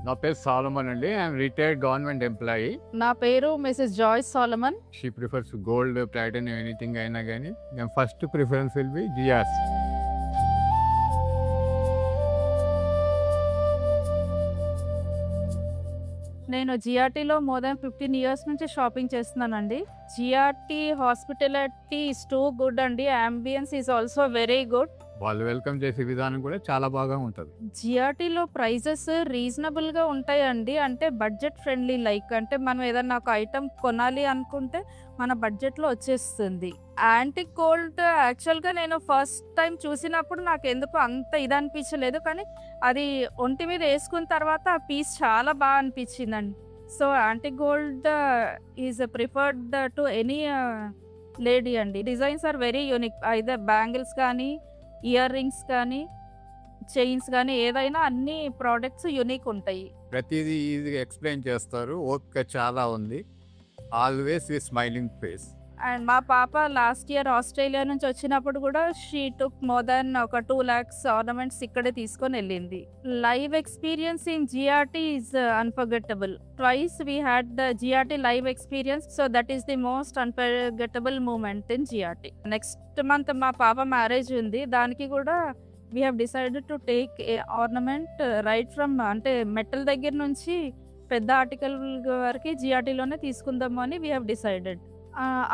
నా పేరు సాలమన్ అండి. I'm retired government employee. నా పేరు Mrs Joyce Solomon. She prefers gold, platinum, anything అయినా కానీ ఫస్ట్ ప్రిఫరెన్స్ విల్ బి జియాస్. నేను జిఆర్టీలో మోర్ దాన్ 15 ఇయర్స్ నుంచి షాపింగ్ చేస్తున్నానండి. GRT hospitality is too good అండి. Ambience is also very good. వాళ్ళు వెల్కమ్ చేసే విధానం కూడా చాలా బాగా ఉంటుంది. జిఆర్టీలో ప్రైజెస్ రీజనబుల్గా ఉంటాయండి. అంటే బడ్జెట్ ఫ్రెండ్లీ, లైక్ అంటే మనం ఏదన్నా ఒక ఐటమ్ కొనాలి అనుకుంటే మన బడ్జెట్లో వచ్చేస్తుంది. యాంటిక్ గోల్డ్ యాక్చువల్గా నేను ఫస్ట్ టైం చూసినప్పుడు నాకు ఎందుకు అంత ఇది అనిపించలేదు, కానీ అది ఒంటి మీద వేసుకున్న తర్వాత ఆ పీస్ చాలా బాగా అనిపించిందండి. So antique gold is preferred to any lady అండి. Designs are very unique. Either bangles కానీ, ఇయర్ రింగ్స్ కానీ, చైన్స్ కానీ, ఏదైనా అన్ని ప్రోడక్ట్స్ యూనిక్ ఉంటాయి. ప్రతిదీ ఈజీగా ఎక్స్ప్లెయిన్ చేస్తారు. ఓపిక చాలా ఉంది. Always with smiling face. And మా పాప లాస్ట్ ఇయర్ ఆస్ట్రేలియా నుంచి వచ్చినప్పుడు కూడా షీ టుక్ మోర్ దాన్ ఒక 2 lakhs ఆర్నమెంట్స్ ఇక్కడే తీసుకొని వెళ్ళింది. Live experience in GRT is unforgettable. Twice we had the GRT live experience, so that is the most unforgettable moment in GRT. Next month మా పాప మ్యారేజ్ ఉంది. దానికి కూడా we have decided to take a ornament right from, అంటే metal దగ్గర నుంచి పెద్ద article వరకు జిఆర్టీలోనే తీసుకుందాము అని we have decided.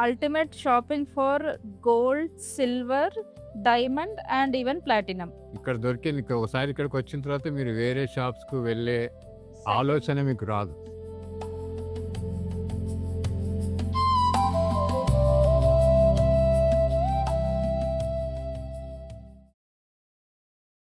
Ultimate shopping for gold, silver, diamond and even platinum. ఇక్కడ దొరికింది. ఒకసారి ఇక్కడికి వచ్చిన తర్వాత మీరు వేరే షాప్స్కు వెళ్ళే ఆలోచన మీకు రాదు.